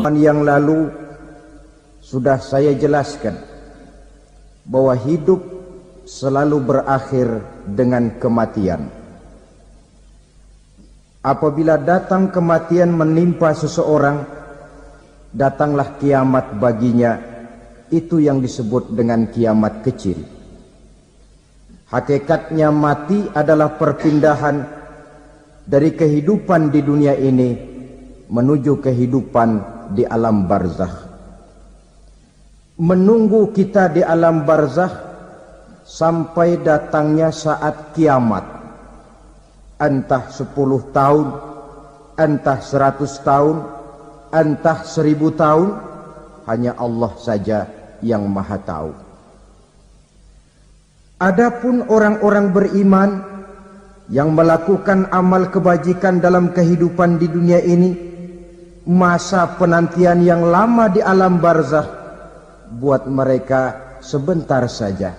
Yang lalu sudah saya jelaskan bahwa hidup selalu berakhir dengan kematian. Apabila datang kematian menimpa seseorang, datanglah kiamat baginya. Itu yang disebut dengan kiamat kecil. Hakikatnya mati adalah perpindahan dari kehidupan di dunia ini menuju kehidupan di alam barzakh. Menunggu kita di alam barzakh sampai datangnya saat kiamat. Entah 10 tahun, entah 100 tahun, entah 1000 tahun, hanya Allah saja yang maha tahu. Adapun orang-orang beriman yang melakukan amal kebajikan dalam kehidupan di dunia ini, masa penantian yang lama di alam barzakh buat mereka sebentar saja.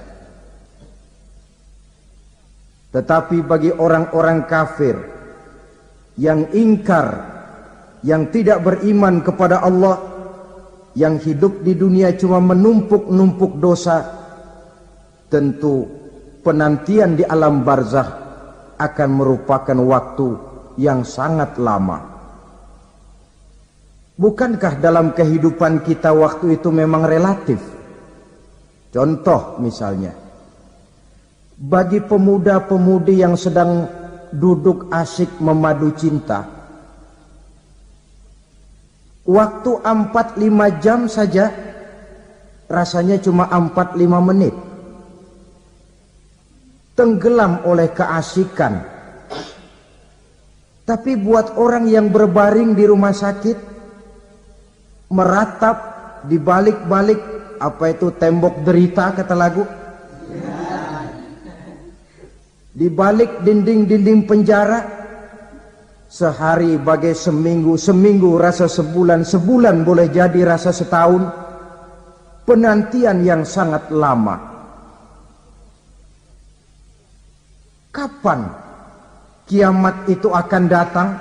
Tetapi bagi orang-orang kafir yang ingkar, yang tidak beriman kepada Allah, yang hidup di dunia cuma menumpuk-numpuk dosa, tentu penantian di alam barzakh akan merupakan waktu yang sangat lama. Bukankah dalam kehidupan kita waktu itu memang relatif? Contoh misalnya, bagi pemuda-pemudi yang sedang duduk asyik memadu cinta, waktu 4-5 jam saja rasanya cuma 4-5 menit. Tenggelam oleh keasikan. Tapi buat orang yang berbaring di rumah sakit, meratap di balik-balik apa itu tembok derita kata lagu, di balik dinding-dinding penjara, sehari bagai seminggu, seminggu rasa sebulan, sebulan boleh jadi rasa setahun. Penantian yang sangat lama. Kapan kiamat itu akan datang?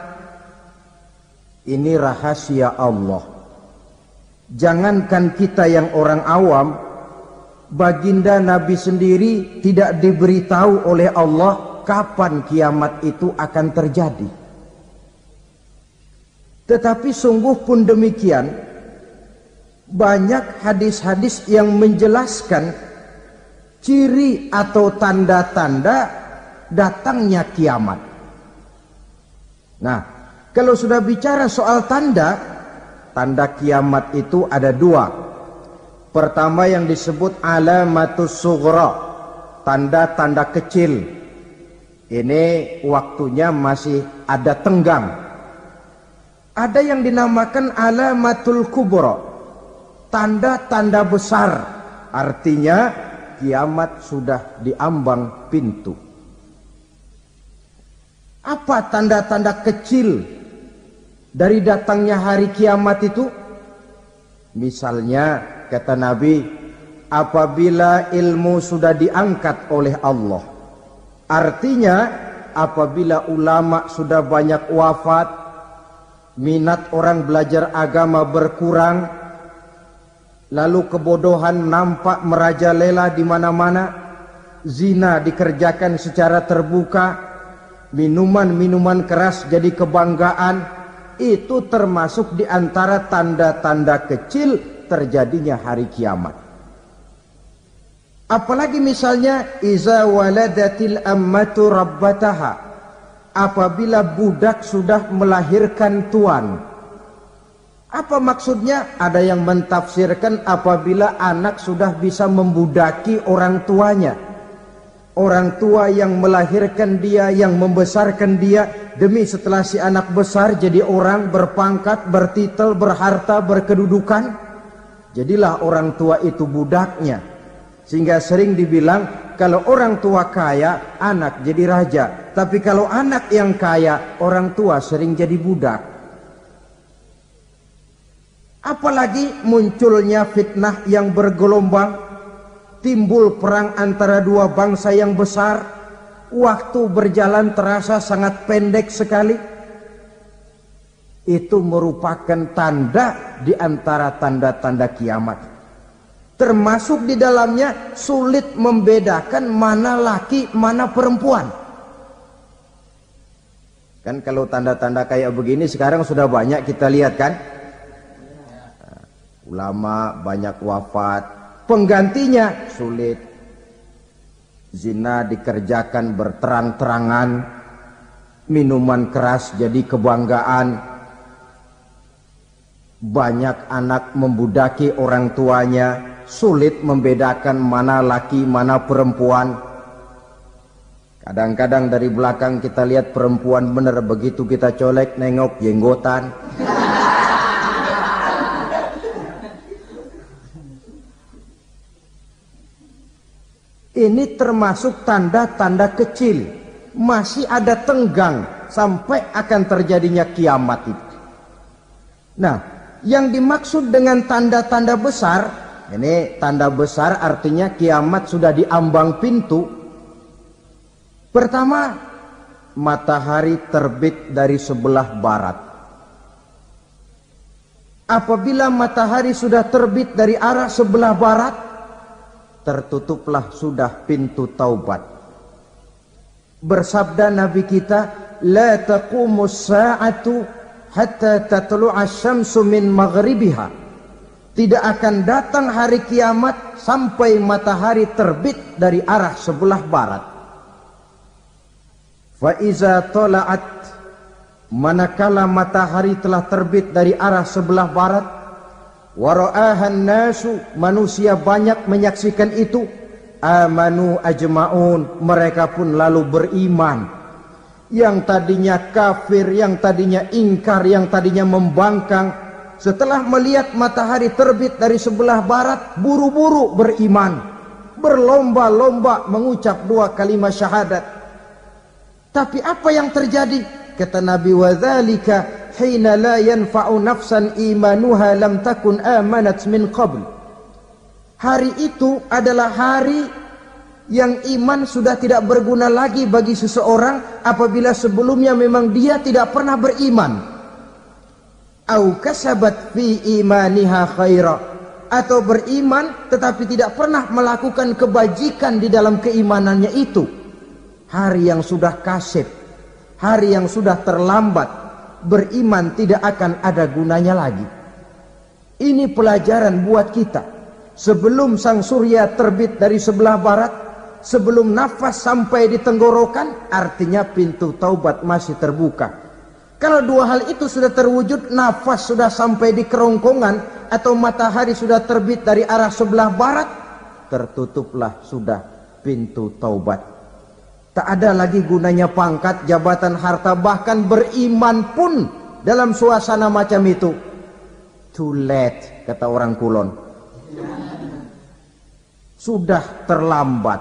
Ini rahasia Allah. Jangankan kita yang orang awam, baginda Nabi sendiri tidak diberitahu oleh Allah kapan kiamat itu akan terjadi. Tetapi sungguh pun demikian, banyak hadis-hadis yang menjelaskan ciri atau tanda-tanda datangnya kiamat. Nah, kalau sudah bicara soal tanda kiamat itu ada 2. Pertama yang disebut alamatus sughra, tanda-tanda kecil. Ini waktunya masih ada tenggang. Ada yang dinamakan alamatul kubra, tanda-tanda besar. Artinya kiamat sudah diambang pintu. Apa tanda-tanda kecil dari datangnya hari kiamat itu? Misalnya kata Nabi, apabila ilmu sudah diangkat oleh Allah. Artinya apabila ulama sudah banyak wafat, minat orang belajar agama berkurang, lalu kebodohan nampak merajalela di mana-mana, zina dikerjakan secara terbuka, minuman-minuman keras jadi kebanggaan. Itu termasuk di antara tanda-tanda kecil terjadinya hari kiamat. Apalagi misalnya iza waladatil ammatu rabbataha, apabila budak sudah melahirkan tuan. Apa maksudnya? Ada yang mentafsirkan apabila anak sudah bisa membudaki orang tuanya. Orang tua yang melahirkan dia, yang membesarkan dia, demi setelah si anak besar jadi orang berpangkat, bertitel, berharta, berkedudukan, jadilah orang tua itu budaknya. Sehingga sering dibilang kalau orang tua kaya, anak jadi raja. Tapi kalau anak yang kaya, orang tua sering jadi budak. Apalagi munculnya fitnah yang bergelombang, timbul perang antara dua bangsa yang besar, waktu berjalan terasa sangat pendek sekali. Itu merupakan tanda di antara tanda-tanda kiamat. Termasuk di dalamnya sulit membedakan mana laki, mana perempuan. Kan kalau tanda-tanda kayak begini sekarang sudah banyak kita lihat kan. Ulama banyak wafat, penggantinya sulit. Zina dikerjakan berterang-terangan, minuman keras jadi kebanggaan. Banyak anak membudaki orang tuanya, sulit membedakan mana laki mana perempuan. Kadang-kadang dari belakang kita lihat perempuan bener, begitu kita colek nengok jenggotan. Ini termasuk tanda-tanda kecil, masih ada tenggang sampai akan terjadinya kiamat itu. Nah, yang dimaksud dengan tanda-tanda besar, ini tanda besar artinya kiamat sudah di ambang pintu. Pertama, matahari terbit dari sebelah barat. Apabila matahari sudah terbit dari arah sebelah barat, tertutuplah sudah pintu taubat. Bersabda Nabi kita, la taqumus sa'atu hatta tatlu'a syamsu min maghribiha. Tidak akan datang hari kiamat sampai matahari terbit dari arah sebelah barat. Fa iza tala'at, manakala matahari telah terbit dari arah sebelah barat, wara'ahan nasu, manusia banyak menyaksikan itu, amanu ajma'un, mereka pun lalu beriman. Yang tadinya kafir, yang tadinya ingkar, yang tadinya membangkang, setelah melihat matahari terbit dari sebelah barat, buru-buru beriman, berlomba-lomba mengucap 2 kalimat syahadat. Tapi apa yang terjadi? Kata Nabi, wadzalika hina la yanfa'u nafsan imanuha lam takun amanat min qabl. Hari itu adalah hari yang iman sudah tidak berguna lagi bagi seseorang apabila sebelumnya memang dia tidak pernah beriman. Au kasabat fi imaniha khaira, atau beriman tetapi tidak pernah melakukan kebajikan di dalam keimanannya itu. Hari yang sudah kasib, hari yang sudah terlambat, beriman tidak akan ada gunanya lagi. Ini pelajaran buat kita. Sebelum sang surya terbit dari sebelah barat, sebelum nafas sampai di tenggorokan, artinya pintu taubat masih terbuka. Kalau 2 hal itu sudah terwujud, nafas sudah sampai di kerongkongan atau matahari sudah terbit dari arah sebelah barat, tertutuplah sudah pintu taubat. Tak ada lagi gunanya pangkat, jabatan, harta, bahkan beriman pun dalam suasana macam itu. Too late, kata orang Kulon. Sudah terlambat.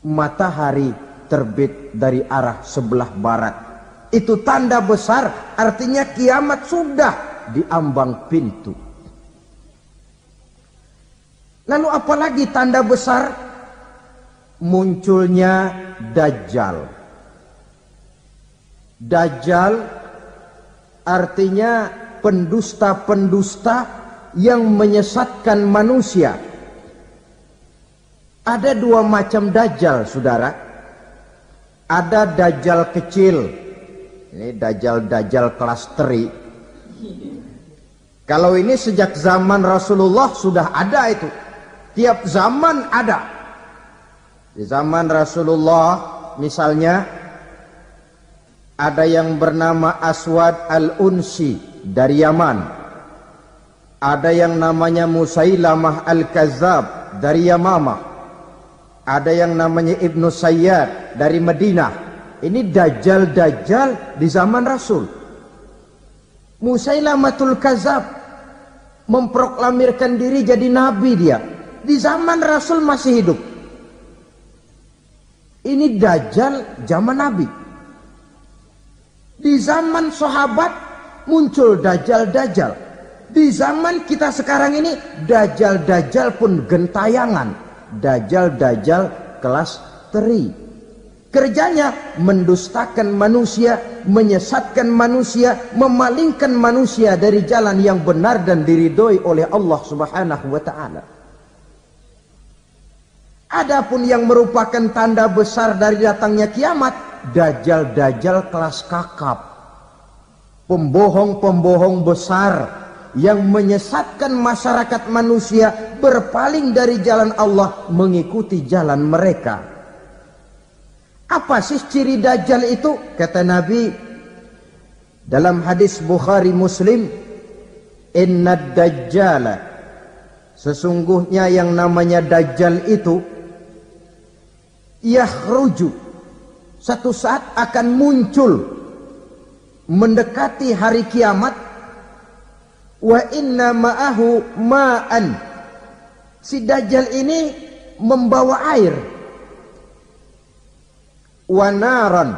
Matahari terbit dari arah sebelah barat. Itu tanda besar, artinya kiamat sudah di ambang pintu. Lalu apalagi tanda besar? Munculnya Dajjal. Dajjal artinya pendusta-pendusta yang menyesatkan manusia. Ada 2 macam Dajjal, saudara. Ada Dajjal kecil. Ini Dajjal kelas teri. Kalau ini sejak zaman Rasulullah sudah ada itu. Tiap zaman ada. Di zaman Rasulullah misalnya ada yang bernama Aswad al-Unsi dari Yaman. Ada yang namanya Musailamah al-Kazzab dari Yamamah. Ada yang namanya Ibnu Sayyad dari Madinah. Ini Dajjal-Dajjal di zaman Rasul. Musailamatul Kazzab memproklamirkan diri jadi nabi dia. Di zaman Rasul masih hidup. Ini Dajjal zaman Nabi. Di zaman sahabat muncul Dajjal-Dajjal. Di zaman kita sekarang ini Dajjal-Dajjal pun gentayangan. Dajjal-Dajjal kelas teri. Kerjanya mendustakan manusia, menyesatkan manusia, memalingkan manusia dari jalan yang benar dan diridhoi oleh Allah Subhanahu wa taala. Adapun yang merupakan tanda besar dari datangnya kiamat, dajjal-dajjal kelas kakap, pembohong-pembohong besar yang menyesatkan masyarakat manusia berpaling dari jalan Allah mengikuti jalan mereka. Apa sih ciri dajjal itu? Kata Nabi dalam hadis Bukhari Muslim, innad dajjala, sesungguhnya yang namanya dajjal itu yakhruju, satu saat akan muncul mendekati hari kiamat, wa inna ma'ahu ma'an, si dajjal ini membawa air, wanaran,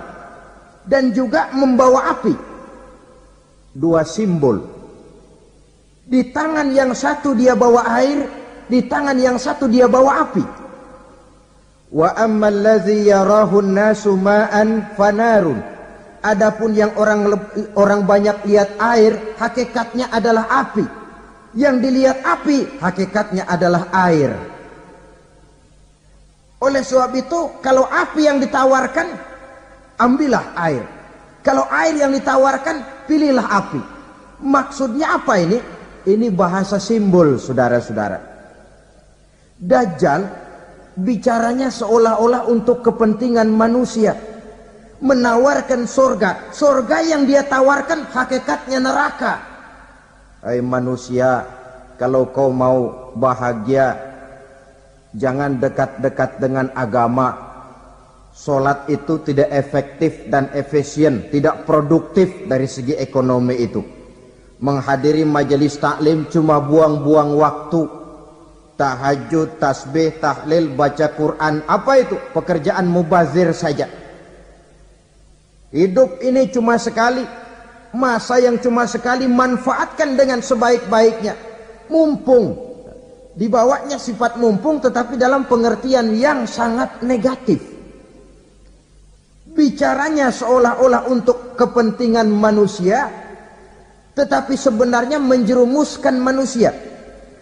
dan juga membawa api. Dua simbol. Di tangan yang satu dia bawa air, di tangan yang satu dia bawa api. Wa ammal ladzi yarahu an-nasu ma'an fanarun, adapun yang orang banyak lihat air, hakikatnya adalah api. Yang dilihat api, hakikatnya adalah air. Oleh sebab itu, kalau api yang ditawarkan, ambillah air. Kalau air yang ditawarkan, pilihlah api. Maksudnya apa ini? Ini bahasa simbol, saudara-saudara. Dajjal bicaranya seolah-olah untuk kepentingan manusia. Menawarkan surga. Surga yang dia tawarkan, hakikatnya neraka. Hai manusia, kalau kau mau bahagia, jangan dekat-dekat dengan agama. Sholat itu tidak efektif dan efisien, tidak produktif dari segi ekonomi itu. Menghadiri majelis taklim cuma buang-buang waktu. Tahajud, tasbih, tahlil, baca Quran, apa itu? Pekerjaan mubazir saja. Hidup ini cuma sekali, masa yang cuma sekali, manfaatkan dengan sebaik-baiknya. Mumpung. Dibawanya sifat mumpung, tetapi dalam pengertian yang sangat negatif. Bicaranya seolah-olah untuk kepentingan manusia, tetapi sebenarnya menjerumuskan manusia.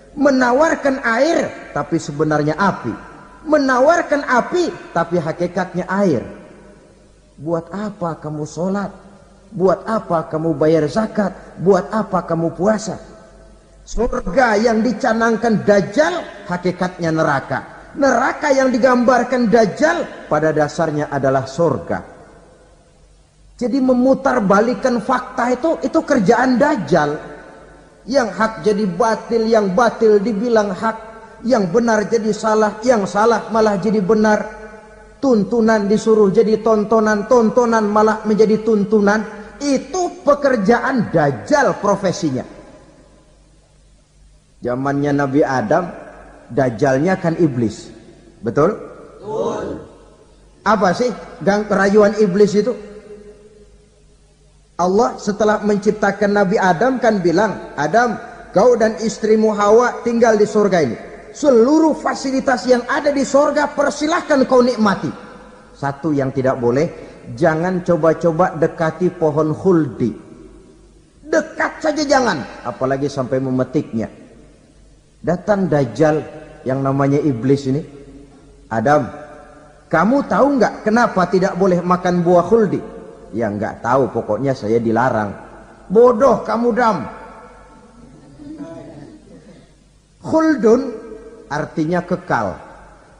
Menawarkan air, tapi sebenarnya api. Menawarkan api, tapi hakikatnya air. Buat apa kamu sholat? Buat apa kamu bayar zakat? Buat apa kamu puasa? Surga yang dicanangkan dajjal, hakikatnya neraka. Neraka yang digambarkan dajjal, pada dasarnya adalah surga. Jadi memutarbalikkan fakta itu kerjaan dajjal. Yang hak jadi batil, yang batil dibilang hak, yang benar jadi salah, yang salah malah jadi benar. Tuntunan disuruh jadi tontonan, tontonan malah menjadi tuntunan. Itu pekerjaan dajjal profesinya. Zamannya Nabi Adam, dajjalnya kan iblis. Betul? Betul. Apa sih rayuan iblis itu? Allah setelah menciptakan Nabi Adam kan bilang, Adam, kau dan istrimu Hawa tinggal di surga ini. Seluruh fasilitas yang ada di surga persilahkan kau nikmati. Satu yang tidak boleh, jangan coba-coba dekati pohon khuldi. Dekat saja jangan, apalagi sampai memetiknya. Datang dajjal yang namanya iblis ini. Adam, kamu tahu nggak kenapa tidak boleh makan buah khuldi? Ya nggak tahu, pokoknya saya dilarang. Bodoh kamu, Dam. Khuldun artinya kekal.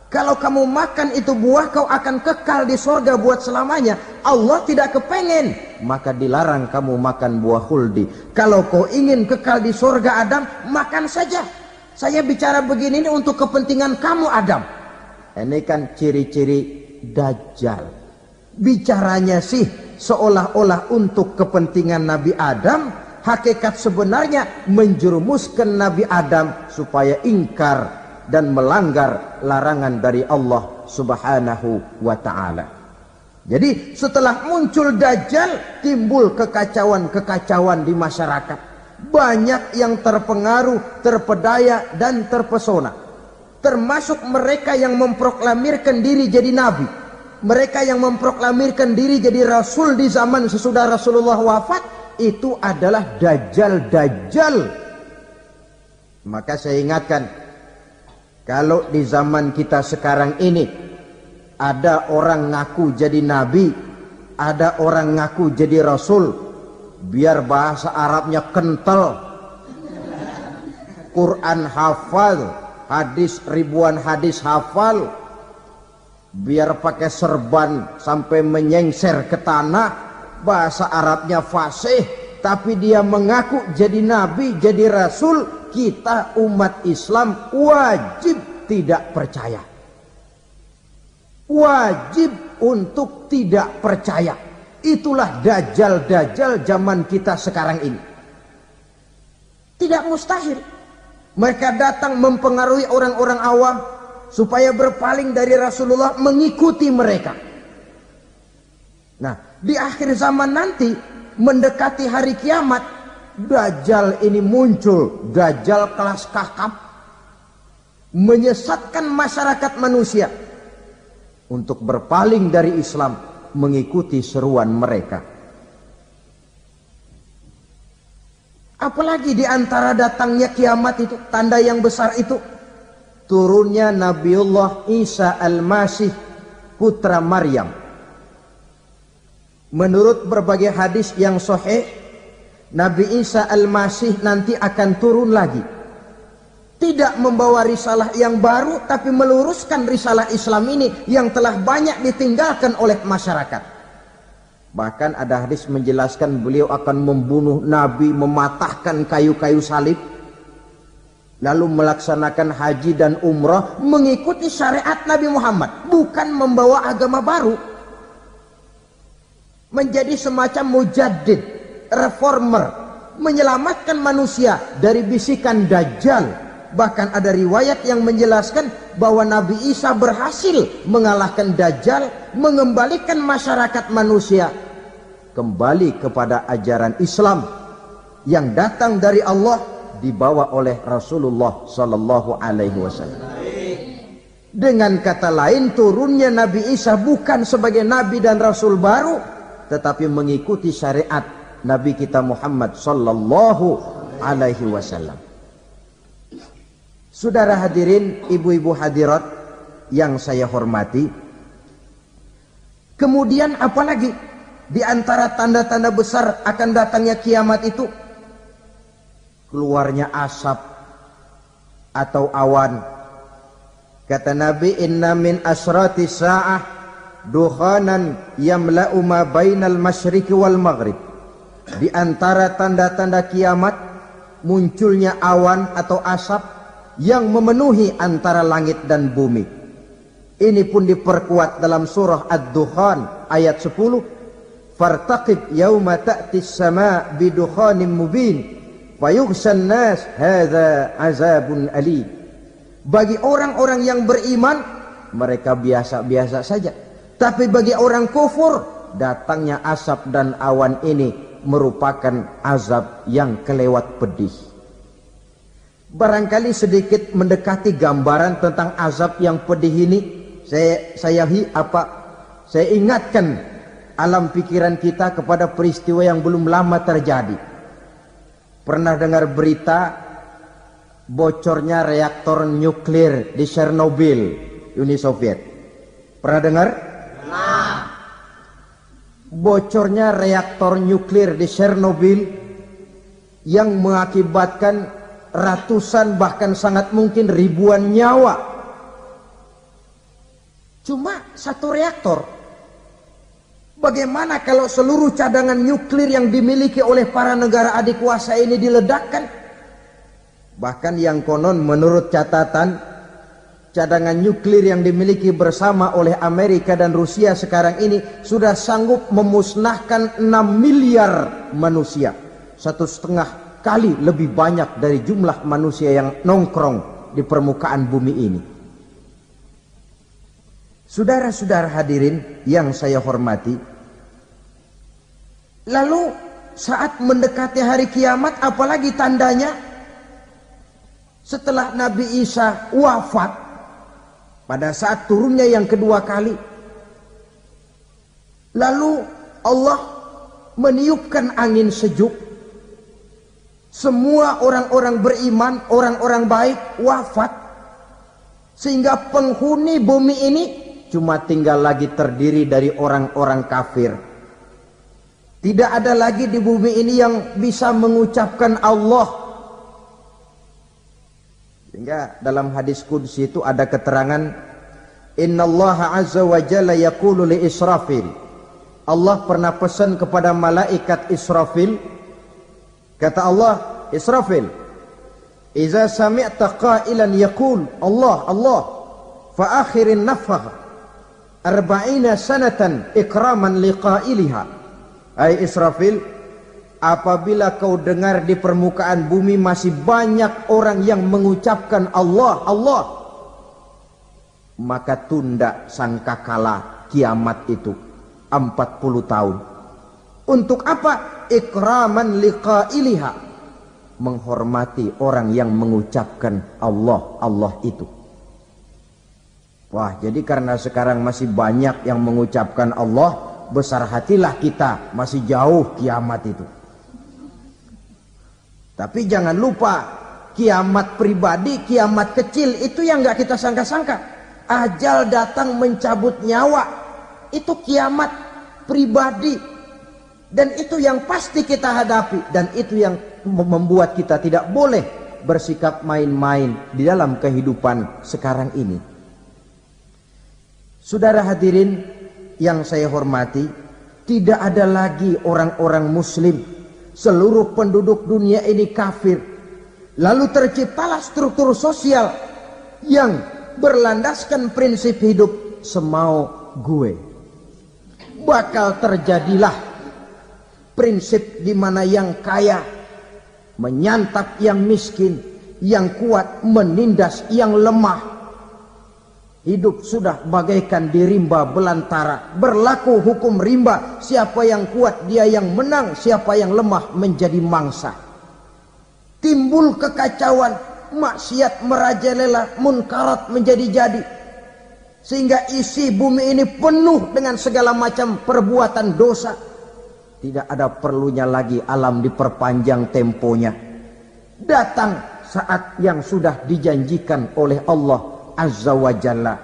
Kalau kamu makan itu buah, kau akan kekal di surga buat selamanya. Allah tidak kepengen, maka dilarang kamu makan buah khuldi. Kalau kau ingin kekal di surga, Adam, makan saja. Saya bicara begini ini untuk kepentingan kamu, Adam. Ini kan ciri-ciri dajjal. Bicaranya sih seolah-olah untuk kepentingan Nabi Adam, hakikat sebenarnya menjerumuskan Nabi Adam supaya ingkar dan melanggar larangan dari Allah Subhanahu wa ta'ala. Jadi setelah muncul dajjal, timbul kekacauan-kekacauan di masyarakat. Banyak yang terpengaruh, terpedaya dan terpesona. Termasuk mereka yang memproklamirkan diri jadi nabi. mereka yang memproklamirkan diri jadi rasul di zaman sesudah Rasulullah wafat, itu adalah dajjal-dajjal. Maka saya ingatkan, kalau di zaman kita sekarang ini ada orang ngaku jadi nabi, ada orang ngaku jadi rasul, biar bahasa Arabnya kental, Quran hafal, hadis ribuan hadis hafal, biar pakai serban sampai menyengser ke tanah, bahasa Arabnya fasih, tapi dia mengaku jadi nabi, jadi rasul, kita umat Islam wajib tidak percaya. Wajib untuk tidak percaya. Itulah dajjal-dajjal zaman kita sekarang ini. Tidak mustahil mereka datang mempengaruhi orang-orang awam supaya berpaling dari Rasulullah, mengikuti mereka. Nah, di akhir zaman nanti, mendekati hari kiamat, dajjal ini muncul, dajjal kelas kakap, menyesatkan masyarakat manusia untuk berpaling dari Islam, mengikuti seruan mereka. Apalagi di antara datangnya kiamat itu, tanda yang besar itu, turunnya Nabiullah Isa al-Masih, putra Maryam. Menurut berbagai hadis yang sahih, Nabi Isa al-Masih nanti akan turun lagi, tidak membawa risalah yang baru, tapi meluruskan risalah Islam ini yang telah banyak ditinggalkan oleh masyarakat. Bahkan ada hadis menjelaskan beliau akan membunuh Nabi, mematahkan kayu-kayu salib, lalu melaksanakan haji dan umrah mengikuti syariat Nabi Muhammad, bukan membawa agama baru. Menjadi semacam mujaddid, reformer, menyelamatkan manusia dari bisikan dajjal. Bahkan ada riwayat yang menjelaskan bahwa Nabi Isa berhasil mengalahkan dajjal, mengembalikan masyarakat manusia kembali kepada ajaran Islam yang datang dari Allah, dibawa oleh Rasulullah sallallahu alaihi wasallam. Dengan kata lain, turunnya Nabi Isa bukan sebagai nabi dan rasul baru, tetapi mengikuti syariat Nabi kita Muhammad sallallahu alaihi wasallam. Saudara hadirin, ibu-ibu hadirat yang saya hormati, kemudian apalagi di antara tanda-tanda besar akan datangnya kiamat itu? Keluarnya asap atau awan. Kata Nabi, inna min asrati sa'ah dukhanan yamla'u ma bainal masyriqi wal maghrib. Di antara tanda-tanda kiamat, munculnya awan atau asap yang memenuhi antara langit dan bumi. Ini pun diperkuat dalam surah Ad-Dukhan ayat 10. Fartaqib yauma ta'tis sama' bidukhanin mubin fayughshan nas hadza azabun ali. Bagi orang-orang yang beriman, mereka biasa-biasa saja. Tapi bagi orang kufur, datangnya asap dan awan ini merupakan azab yang kelewat pedih. Barangkali sedikit mendekati gambaran tentang azab yang pedih ini, saya ingatkan alam pikiran kita kepada peristiwa yang belum lama terjadi. Pernah dengar berita bocornya reaktor nuklir di Chernobyl, Uni Soviet? Pernah dengar? Nah. Bocornya reaktor nuklir di Chernobyl yang mengakibatkan ratusan bahkan sangat mungkin ribuan nyawa. Cuma satu reaktor. Bagaimana kalau seluruh cadangan nuklir yang dimiliki oleh para negara adik kuasa ini diledakkan? Bahkan yang konon menurut catatan, cadangan nuklir yang dimiliki bersama oleh Amerika dan Rusia sekarang ini sudah sanggup memusnahkan 6 miliar manusia. 1,5 kali lebih banyak dari jumlah manusia yang nongkrong di permukaan bumi ini. Saudara-saudara hadirin yang saya hormati, lalu saat mendekati hari kiamat, apalagi tandanya? Setelah Nabi Isa wafat, pada saat turunnya yang kedua kali, Lalu Allah meniupkan angin sejuk. Semua orang-orang beriman, orang-orang baik wafat. Sehingga penghuni bumi ini cuma tinggal lagi terdiri dari orang-orang kafir. Tidak ada lagi di bumi ini yang bisa mengucapkan Allah. Sehingga dalam hadis qudsi itu ada keterangan, Innallaha azza wa jalla yaqulu li Israfil. Allah pernah pesan kepada malaikat Israfil. Kata Allah, Israfil, Iza sami'ta qailan yaqul Allah, Allah, fa akhirin nafakh 40 sanatan ikraman liqailiha. Hai Israfil, apabila kau dengar di permukaan bumi masih banyak orang yang mengucapkan Allah, Allah, maka tunda sangkakala kiamat itu 40 tahun. Untuk apa? Ikraman liqailiha, menghormati orang yang mengucapkan Allah, Allah itu. Wah, jadi karena sekarang masih banyak yang mengucapkan Allah, besar hatilah kita, masih jauh kiamat itu. Tapi jangan lupa, kiamat pribadi, kiamat kecil itu yang gak kita sangka-sangka. Ajal datang mencabut nyawa, itu kiamat pribadi. Dan itu yang pasti kita hadapi. Dan itu yang membuat kita tidak boleh bersikap main-main di dalam kehidupan sekarang ini. Saudara hadirin yang saya hormati, tidak ada lagi orang-orang muslim. Seluruh penduduk dunia ini kafir. Lalu terciptalah struktur sosial yang berlandaskan prinsip hidup semau gue. Bakal terjadilah prinsip di mana yang kaya menyantap yang miskin, yang kuat menindas yang lemah. Hidup sudah bagaikan di rimba belantara. Berlaku hukum rimba, siapa yang kuat dia yang menang, siapa yang lemah menjadi mangsa. Timbul kekacauan, maksiat merajalela, munkarat menjadi-jadi. Sehingga isi bumi ini penuh dengan segala macam perbuatan dosa. Tidak ada perlunya lagi alam diperpanjang temponya. Datang saat yang sudah dijanjikan oleh Allah Azza wa Jalla.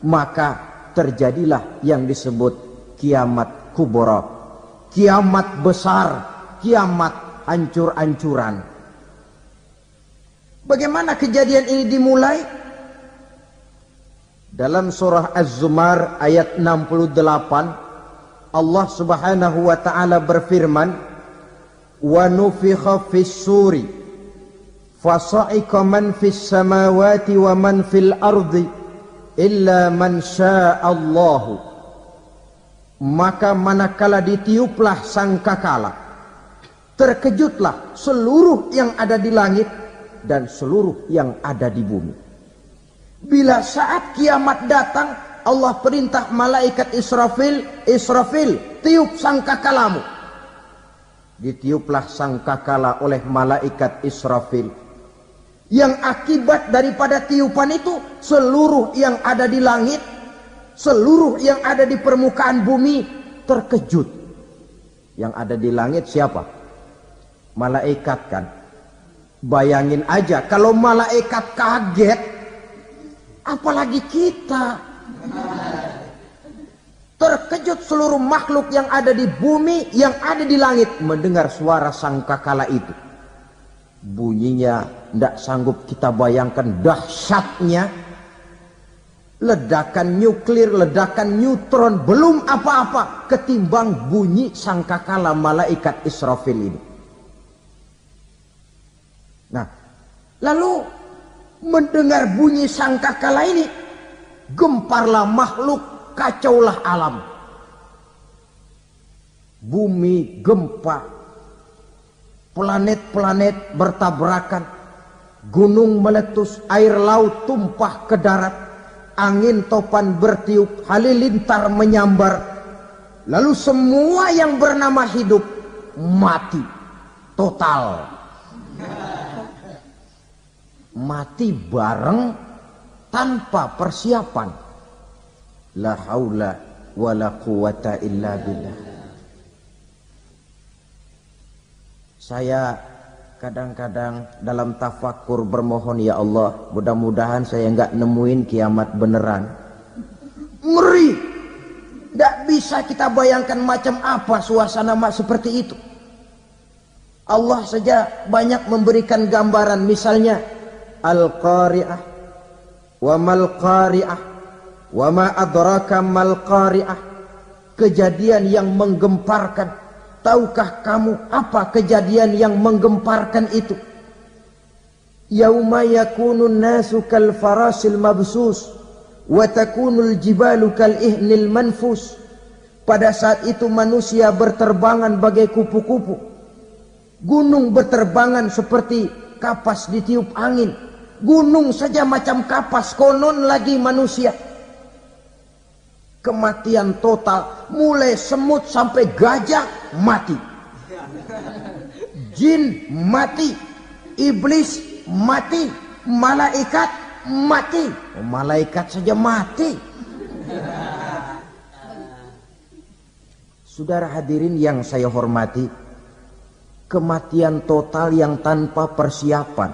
Maka terjadilah yang disebut kiamat kubra. Kiamat besar, kiamat hancur-hancuran. Bagaimana kejadian ini dimulai? Dalam surah Az-Zumar ayat 68, Allah subhanahu wa ta'ala berfirman, wa nufikha fis suri fasa'iqa man fis samawati wa man fil ardi illa man sya'allahu. Maka manakala ditiuplah sangkakala, terkejutlah seluruh yang ada di langit dan seluruh yang ada di bumi. Bila saat kiamat datang, Allah perintah malaikat Israfil, Israfil, tiup sangkakalamu. Ditiuplah sangkakala oleh malaikat Israfil. Yang akibat daripada tiupan itu, seluruh yang ada di langit, seluruh yang ada di permukaan bumi terkejut. Yang ada di langit siapa? Malaikat kan. Bayangin aja kalau malaikat kaget, apalagi kita. Terkejut seluruh makhluk yang ada di bumi, yang ada di langit mendengar suara sangkakala itu. Bunyinya tidak sanggup kita bayangkan dahsyatnya. Ledakan nuklir, ledakan neutron, belum apa-apa ketimbang bunyi sangkakala malaikat Israfil ini. Nah, lalu mendengar bunyi sangkakala ini, gemparlah makhluk, kacaulah alam. Bumi gempa, planet-planet bertabrakan, gunung meletus, air laut tumpah ke darat, angin topan bertiup, halilintar menyambar. Lalu semua yang bernama hidup mati total. Mati bareng tanpa persiapan. La haula wala quwata illa billah. Saya kadang-kadang dalam tafakur bermohon, ya Allah, mudah-mudahan saya enggak nemuin kiamat beneran. Ngeri. Tidak bisa kita bayangkan macam apa suasana seperti itu. Allah saja banyak memberikan gambaran, misalnya Al-Qari'ah, wa mal qari'ah, wa ma adraka mal qari'ah. Kejadian yang menggemparkan. Tahukah kamu apa kejadian yang menggemparkan itu? Yauma yakunun nasu kal farasil mabsus wa takunul jibalu kal ihnil manfus. Pada saat itu manusia berterbangan bagai kupu-kupu. Gunung berterbangan seperti kapas ditiup angin. Gunung saja macam kapas, konon lagi manusia. Kematian total, mulai semut sampai gajah mati, jin mati, iblis mati, malaikat mati. Malaikat saja mati. Saudara hadirin yang saya hormati, kematian total yang tanpa persiapan.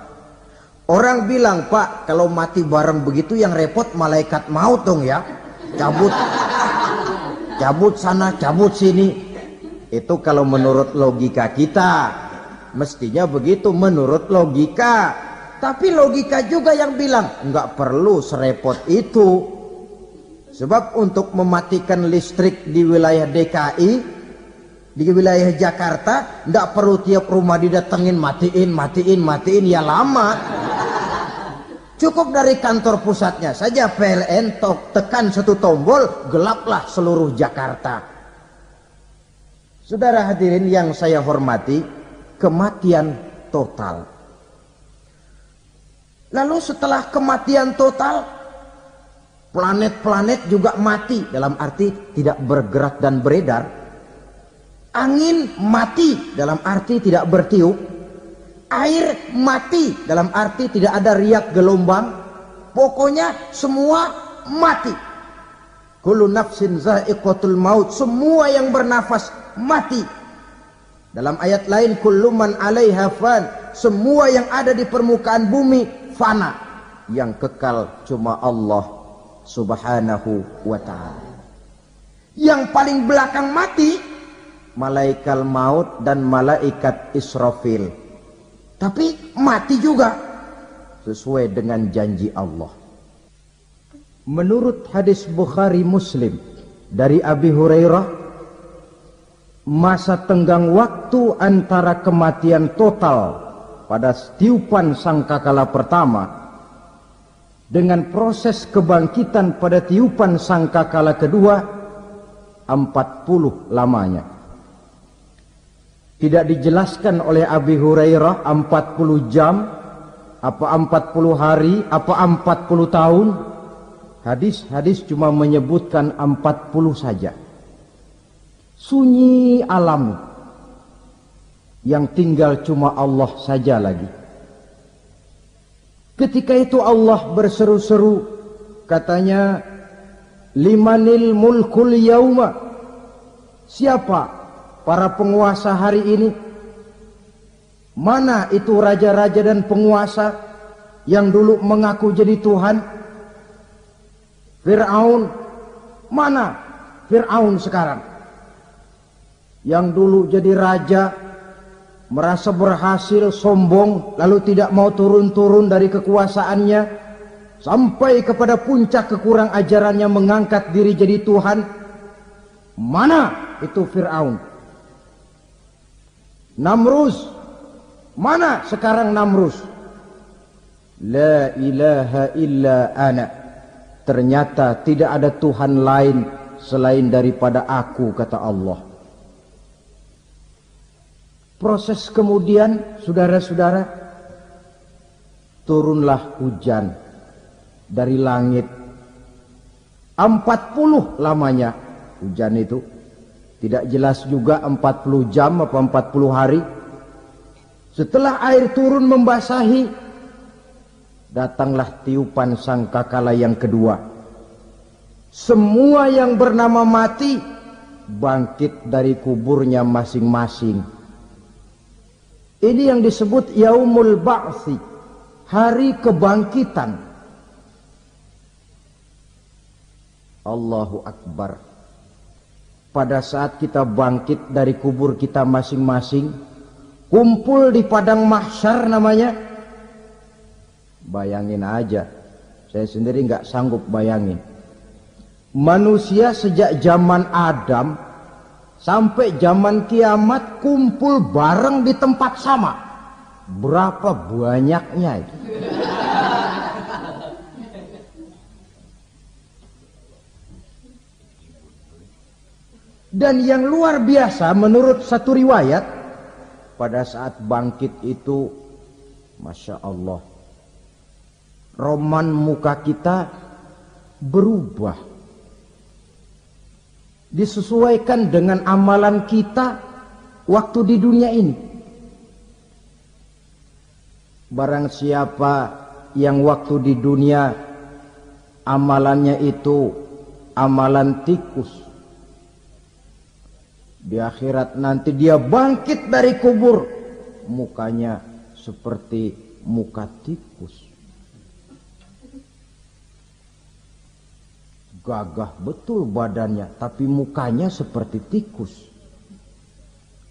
Orang bilang, Pak, kalau mati bareng begitu yang repot malaikat maut dong ya. Cabut sana, cabut sini. Itu kalau menurut logika kita. Mestinya begitu menurut logika. Tapi logika juga yang bilang nggak perlu serepot itu. Sebab untuk mematikan listrik di wilayah DKI, di wilayah Jakarta, nggak perlu tiap rumah didatengin matiin ya lama. Cukup dari kantor pusatnya saja PLN tekan satu tombol, gelaplah seluruh Jakarta. Saudara hadirin yang saya hormati, kematian total. Lalu setelah kematian total, planet-planet juga mati, dalam arti tidak bergerak dan beredar. Angin mati, dalam arti tidak bertiup. Air mati, dalam arti tidak ada riak gelombang. Pokoknya semua mati. Kullu nafsin za'iqatul maut. Semua yang bernafas mati. Dalam ayat lain, kullu man 'alaiha fan. Semua yang ada di permukaan bumi fana. Yang kekal cuma Allah Subhanahu wa ta'ala. Yang paling belakang mati, malaikat maut dan malaikat Israfil. Tapi mati juga sesuai dengan janji Allah. Menurut hadis Bukhari Muslim dari Abi Hurairah, masa tenggang waktu antara kematian total pada tiupan sangkakala pertama dengan proses kebangkitan pada tiupan sangkakala kedua 40 lamanya. Tidak dijelaskan oleh Abi Hurairah 40 jam, apa 40 hari, apa 40 tahun. Hadis-hadis cuma menyebutkan 40 saja. Sunyi alam, yang tinggal cuma Allah saja lagi. Ketika itu Allah berseru-seru, katanya, limanil mulkul yauma. Siapa para penguasa hari ini? Mana itu raja-raja dan penguasa yang dulu mengaku jadi Tuhan? Fir'aun. Mana Fir'aun sekarang? Yang dulu jadi raja, merasa berhasil, sombong, lalu tidak mau turun-turun dari kekuasaannya, sampai kepada puncak kekurang ajarannya mengangkat diri jadi Tuhan. Mana itu Fir'aun? Namrus. Mana sekarang Namrus? La ilaha illa ana. Ternyata tidak ada Tuhan lain selain daripada aku, kata Allah. Proses kemudian, saudara-saudara, turunlah hujan dari langit. 40 lamanya hujan itu. Tidak jelas juga 40 jam atau 40 hari. Setelah air turun membasahi, datanglah tiupan sangkakala yang kedua. Semua yang bernama mati bangkit dari kuburnya masing-masing. Ini yang disebut yaumul ba'tsi, hari kebangkitan. Allahu Akbar. Pada saat kita bangkit dari kubur kita masing-masing, kumpul di padang mahsyar namanya. Bayangin aja, saya sendiri nggak sanggup bayangin. Manusia sejak zaman Adam sampai zaman kiamat kumpul bareng di tempat sama. Berapa banyaknya itu? Dan yang luar biasa menurut satu riwayat, pada saat bangkit itu, Masya Allah, roman muka kita berubah, disesuaikan dengan amalan kita waktu di dunia ini. Barang siapa yang waktu di dunia amalannya itu amalan tikus, di akhirat nanti dia bangkit dari kubur, mukanya seperti muka tikus. Gagah betul badannya, tapi mukanya seperti tikus.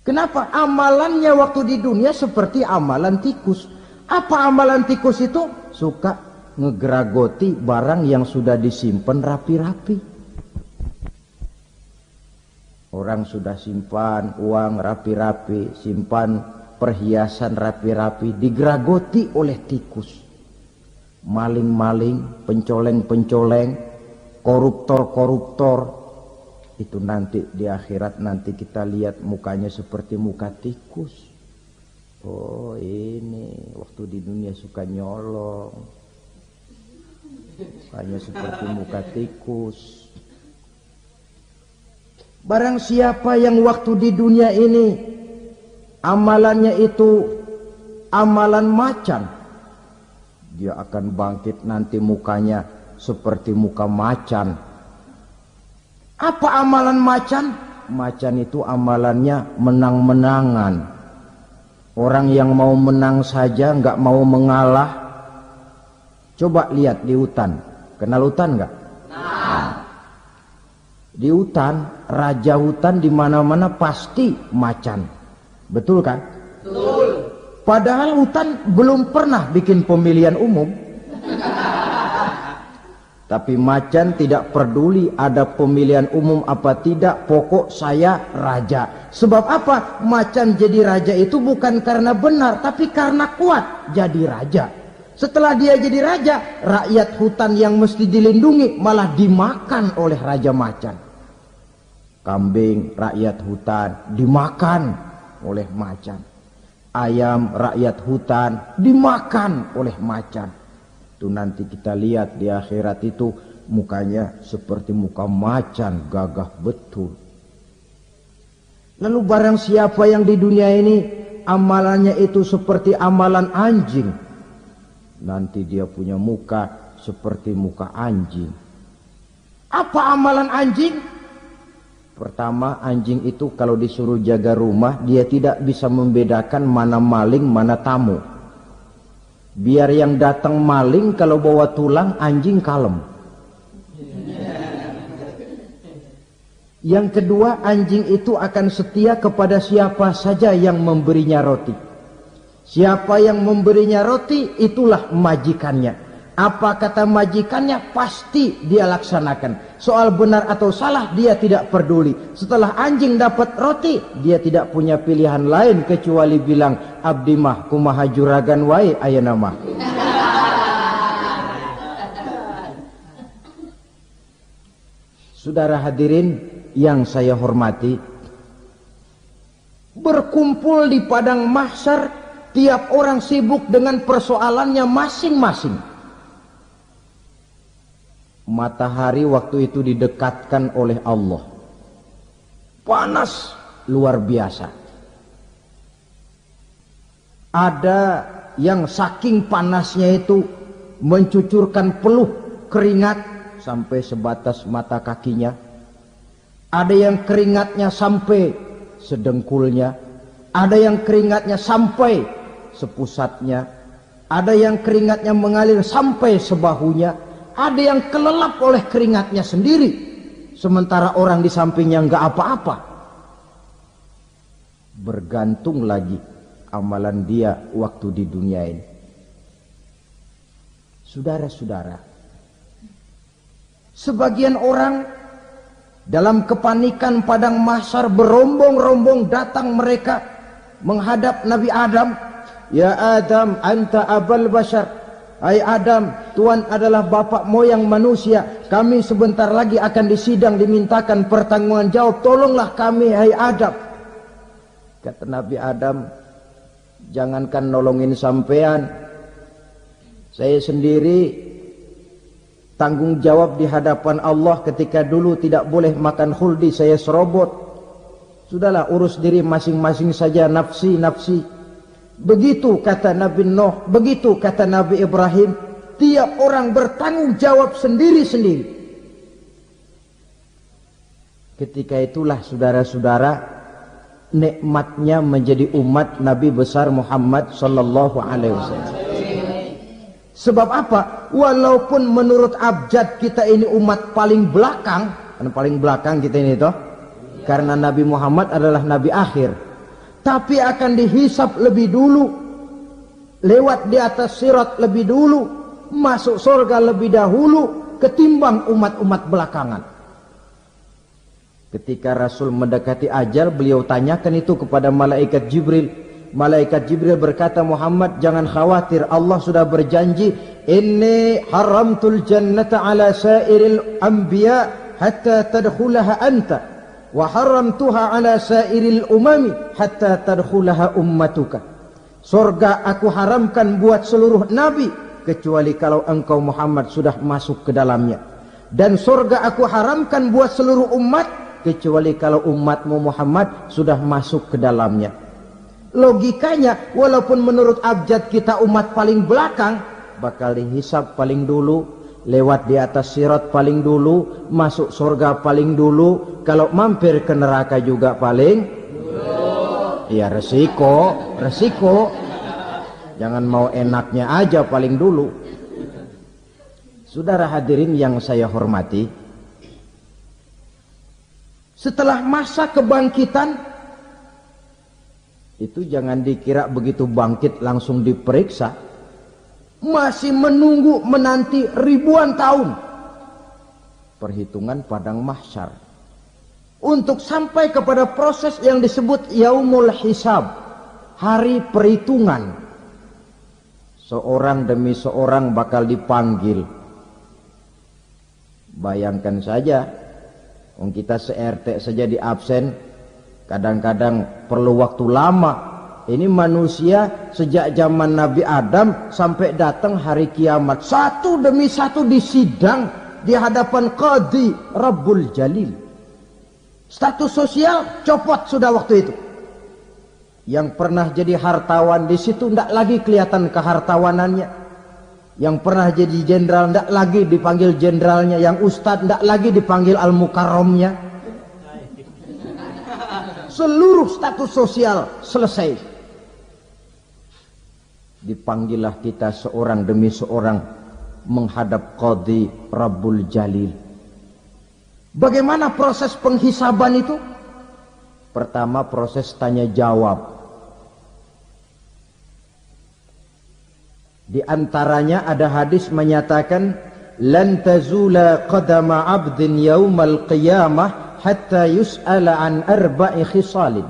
Kenapa? Amalannya waktu di dunia seperti amalan tikus. Apa amalan tikus itu? Suka ngegeragoti barang yang sudah disimpan rapi-rapi. Orang sudah simpan uang rapi-rapi, simpan perhiasan rapi-rapi, digeragoti oleh tikus. Maling-maling, pencoleng-pencoleng, koruptor-koruptor, itu nanti di akhirat nanti kita lihat mukanya seperti muka tikus. Oh, ini waktu di dunia suka nyolong, mukanya seperti muka tikus. Barang siapa yang waktu di dunia ini amalannya itu amalan macan, dia akan bangkit nanti mukanya seperti muka macan. Apa amalan macan? Macan itu amalannya menang-menangan. Orang yang mau menang saja nggak mau mengalah. Coba lihat di hutan. Kenal hutan nggak? Nah, di hutan, raja hutan di mana-mana pasti macan. Betul kan? Betul. Padahal hutan belum pernah bikin pemilihan umum. Tapi macan tidak peduli ada pemilihan umum apa tidak, pokok saya raja. Sebab apa? Macan jadi raja itu bukan karena benar, tapi karena kuat jadi raja. Setelah dia jadi raja, rakyat hutan yang mesti dilindungi malah dimakan oleh raja macan. Kambing rakyat hutan dimakan oleh macan. Ayam rakyat hutan dimakan oleh macan. Itu nanti kita lihat di akhirat itu mukanya seperti muka macan, gagah betul. Lalu barang siapa yang di dunia ini amalannya itu seperti amalan anjing, nanti dia punya muka seperti muka anjing. Apa amalan anjing? Pertama, anjing itu kalau disuruh jaga rumah, dia tidak bisa membedakan mana maling, mana tamu. Biar yang datang maling, kalau bawa tulang, anjing kalem. Yang kedua, anjing itu akan setia kepada siapa saja yang memberinya roti. Siapa yang memberinya roti, itulah majikannya. Apa kata majikannya pasti dia laksanakan. Soal benar atau salah dia tidak peduli. Setelah anjing dapat roti, dia tidak punya pilihan lain kecuali bilang, abdi mah kumaha juragan wae ayeuna mah. Saudara hadirin yang saya hormati, berkumpul di padang mahsyar, tiap orang sibuk dengan persoalannya masing-masing. Matahari waktu itu didekatkan oleh Allah, panas luar biasa. Ada yang saking panasnya itu mencucurkan peluh keringat sampai sebatas mata kakinya, ada yang keringatnya sampai sedengkulnya, ada yang keringatnya sampai sepusatnya, ada yang keringatnya mengalir sampai sebahunya, ada yang kelelap oleh keringatnya sendiri, sementara orang di sampingnya enggak apa-apa. Bergantung lagi amalan dia waktu di dunia ini. Saudara-saudara, sebagian orang dalam kepanikan padang mahsyar berombong-rombong datang mereka menghadap Nabi Adam. Ya Adam, anta abal bashar. Hai Adam, Tuhan adalah bapak moyang manusia. Kami sebentar lagi akan disidang, dimintakan pertanggungan jawab. Tolonglah kami, hai Adam. Kata Nabi Adam, jangankan nolongin sampean, saya sendiri tanggung jawab di hadapan Allah ketika dulu tidak boleh makan khuldi, saya serobot. Sudahlah, urus diri masing-masing saja, nafsi, nafsi. Begitu kata Nabi Nuh, begitu kata Nabi Ibrahim. Tiap orang bertanggung jawab sendiri-sendiri. Ketika itulah saudara-saudara, nikmatnya menjadi umat Nabi besar Muhammad sallallahu alaihi wasallam. Sebab apa? Walaupun menurut abjad kita ini umat paling belakang, kan paling belakang kita ini toh, karena Nabi Muhammad adalah Nabi akhir, tapi akan dihisap lebih dulu, lewat di atas sirat lebih dulu, masuk surga lebih dahulu ketimbang umat-umat belakangan. Ketika Rasul mendekati ajal, beliau tanyakan itu kepada malaikat Jibril. Malaikat Jibril berkata, Muhammad jangan khawatir, Allah sudah berjanji, inni haramtul jannata ala sairil anbiya hatta tadkhulaha anta wa haramtuha ala sairil umami hatta tadkhulaha ummatuka. Surga aku haramkan buat seluruh nabi kecuali kalau engkau Muhammad sudah masuk ke dalamnya, dan surga aku haramkan buat seluruh umat kecuali kalau umatmu Muhammad sudah masuk ke dalamnya. Logikanya, walaupun menurut abjad kita umat paling belakang, bakal dihisab paling dulu, lewat di atas sirat paling dulu, masuk surga paling dulu, kalau mampir ke neraka juga paling dulu. Ya resiko, resiko. Jangan mau enaknya aja paling dulu. Saudara hadirin yang saya hormati, setelah masa kebangkitan itu jangan dikira begitu bangkit langsung diperiksa, masih menunggu menanti ribuan tahun perhitungan padang mahsyar untuk sampai kepada proses yang disebut yaumul hisab, hari perhitungan. Seorang demi seorang bakal dipanggil. Bayangkan saja, kita se-RT saja di absen, kadang-kadang perlu waktu lama. Ini manusia sejak zaman Nabi Adam sampai datang hari kiamat, satu demi satu disidang di hadapan Qadi Rabbul Jalil. Status sosial copot sudah waktu itu. Yang pernah jadi hartawan di situ tidak lagi kelihatan kehartawanannya. Yang pernah jadi jenderal tidak lagi dipanggil jenderalnya. Yang ustadz tidak lagi dipanggil al-mukarramnya. Seluruh status sosial selesai. Dipanggillah kita seorang demi seorang menghadap Qadi Rabbul Jalil. Bagaimana proses penghisaban itu? Pertama, proses tanya jawab. Di antaranya ada hadis menyatakan, lan tazula qadama 'abdin yaumal qiyamah hatta yus'ala an arba'i khisalin.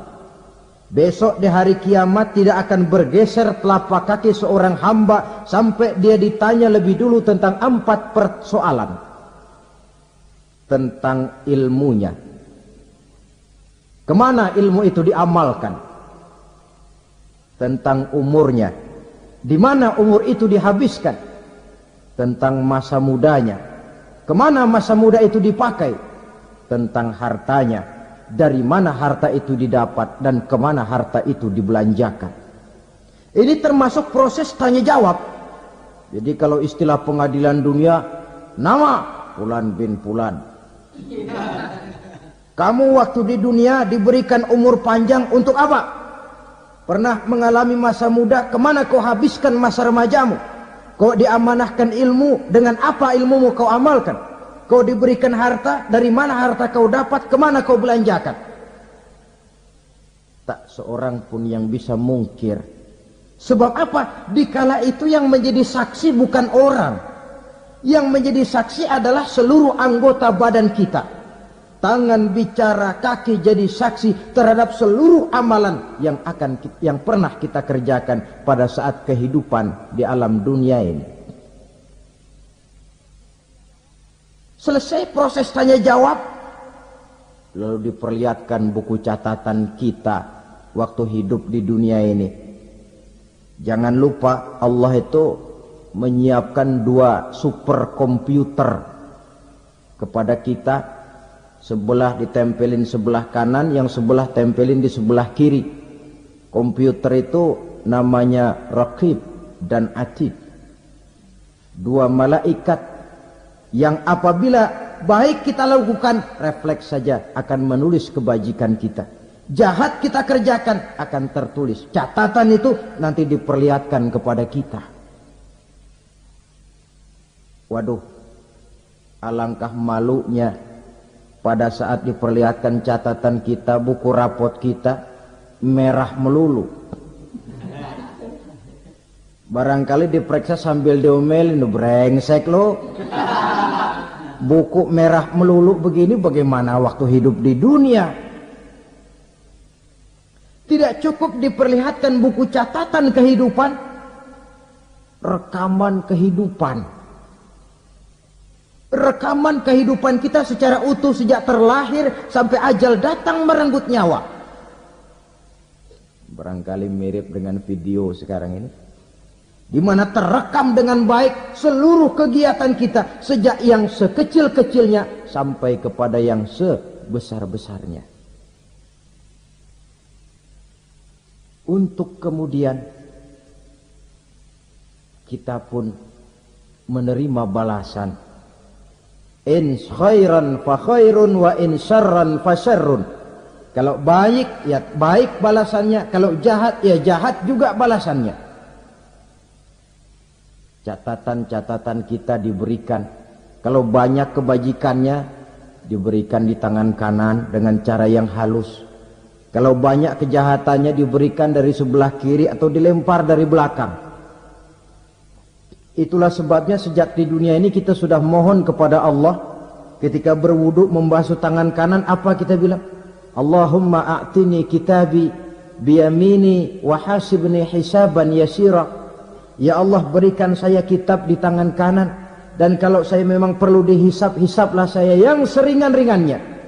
Besok di hari kiamat tidak akan bergeser telapak kaki seorang hamba sampai dia ditanya lebih dulu tentang 4 persoalan. Tentang ilmunya. Kemana ilmu itu diamalkan? Tentang umurnya. Di mana umur itu dihabiskan? Tentang masa mudanya. Kemana masa muda itu dipakai? Tentang hartanya. Dari mana harta itu didapat dan kemana harta itu dibelanjakan. Ini termasuk proses tanya jawab. Jadi kalau istilah pengadilan dunia, nama Fulan bin Fulan. Kamu waktu di dunia diberikan umur panjang untuk apa? Pernah mengalami masa muda, kemana kau habiskan masa remajamu? Kau diamanahkan ilmu, dengan apa ilmumu kau amalkan? Kau diberikan harta, dari mana harta kau dapat, kemana kau belanjakan? Tak seorang pun yang bisa mungkir. Sebab apa? Dikala itu yang menjadi saksi bukan orang. Yang menjadi saksi adalah seluruh anggota badan kita. Tangan bicara, kaki jadi saksi terhadap seluruh amalan yang pernah kita kerjakan pada saat kehidupan di alam dunia ini. Selesai proses tanya jawab, lalu diperlihatkan buku catatan kita waktu hidup di dunia ini. Jangan lupa Allah itu menyiapkan 2 superkomputer kepada kita. Sebelah ditempelin sebelah kanan, yang sebelah tempelin di sebelah kiri. Komputer itu namanya Raqib dan Atid. 2 malaikat yang apabila baik kita lakukan, refleks saja akan menulis kebajikan kita. Jahat kita kerjakan akan tertulis. Catatan itu nanti diperlihatkan kepada kita. Waduh, alangkah malunya pada saat diperlihatkan catatan kita, buku rapot kita merah melulu. Barangkali diperiksa sambil diomelin, brengsek lo. Buku merah melulu begini, bagaimana waktu hidup di dunia? Tidak cukup diperlihatkan buku catatan kehidupan, rekaman kehidupan. Rekaman kehidupan kita secara utuh sejak terlahir sampai ajal datang merenggut nyawa. Barangkali mirip dengan video sekarang ini, di mana terekam dengan baik seluruh kegiatan kita sejak yang sekecil-kecilnya sampai kepada yang sebesar-besarnya. Untuk kemudian kita pun menerima balasan. In khairan fa khairun wa in syarran fa syarrun. Kalau baik ya baik balasannya, kalau jahat ya jahat juga balasannya. Catatan-catatan kita diberikan. Kalau banyak kebajikannya diberikan di tangan kanan dengan cara yang halus. Kalau banyak kejahatannya diberikan dari sebelah kiri atau dilempar dari belakang. Itulah sebabnya sejak di dunia ini kita sudah mohon kepada Allah. Ketika berwudu membasuh tangan kanan, apa kita bilang? Allahumma a'tini kitabi biyamini wa hasibni hisaban yasira. Ya Allah, berikan saya kitab di tangan kanan, dan kalau saya memang perlu dihisap, hisaplah saya yang seringan-ringannya.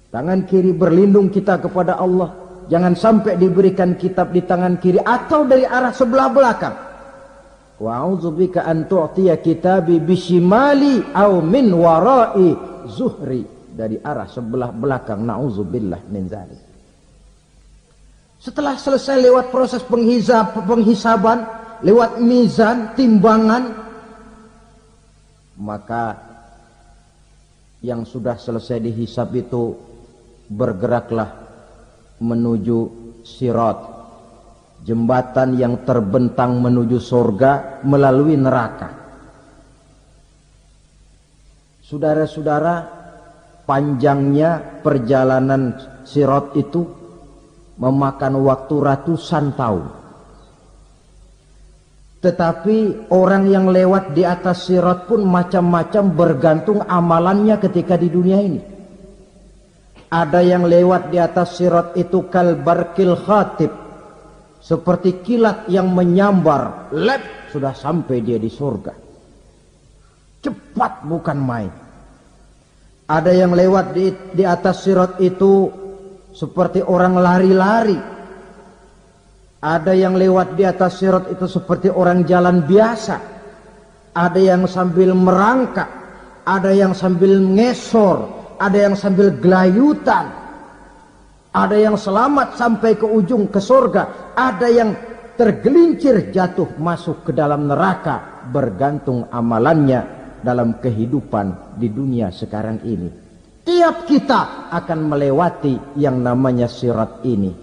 Tangan kiri berlindung kita kepada Allah. Jangan sampai diberikan kitab di tangan kiri atau dari arah sebelah belakang. Wa a'udzubika an tu'tiya kitabi bishimali aw min wara'i zuhri, dari arah sebelah belakang. Na'udzubillah min dzalik. Setelah selesai lewat proses penghisaban, lewat mizan, timbangan, maka yang sudah selesai dihisab itu bergeraklah menuju sirat, jembatan yang terbentang menuju surga melalui neraka. Saudara-saudara, panjangnya perjalanan sirat itu memakan waktu ratusan tahun. Tetapi orang yang lewat di atas sirat pun macam-macam, bergantung amalannya ketika di dunia ini. Ada yang lewat di atas sirat itu kal barqil khatib, seperti kilat yang menyambar, lep, sudah sampai dia di surga. Cepat bukan main. Ada yang lewat di atas sirat itu seperti orang lari-lari. Ada yang lewat di atas sirat itu seperti orang jalan biasa. Ada yang sambil merangkak, ada yang sambil ngesor, ada yang sambil gelayutan. Ada yang selamat sampai ke ujung ke surga, ada yang tergelincir jatuh masuk ke dalam neraka, bergantung amalannya dalam kehidupan di dunia sekarang ini. Tiap kita akan melewati yang namanya sirat ini.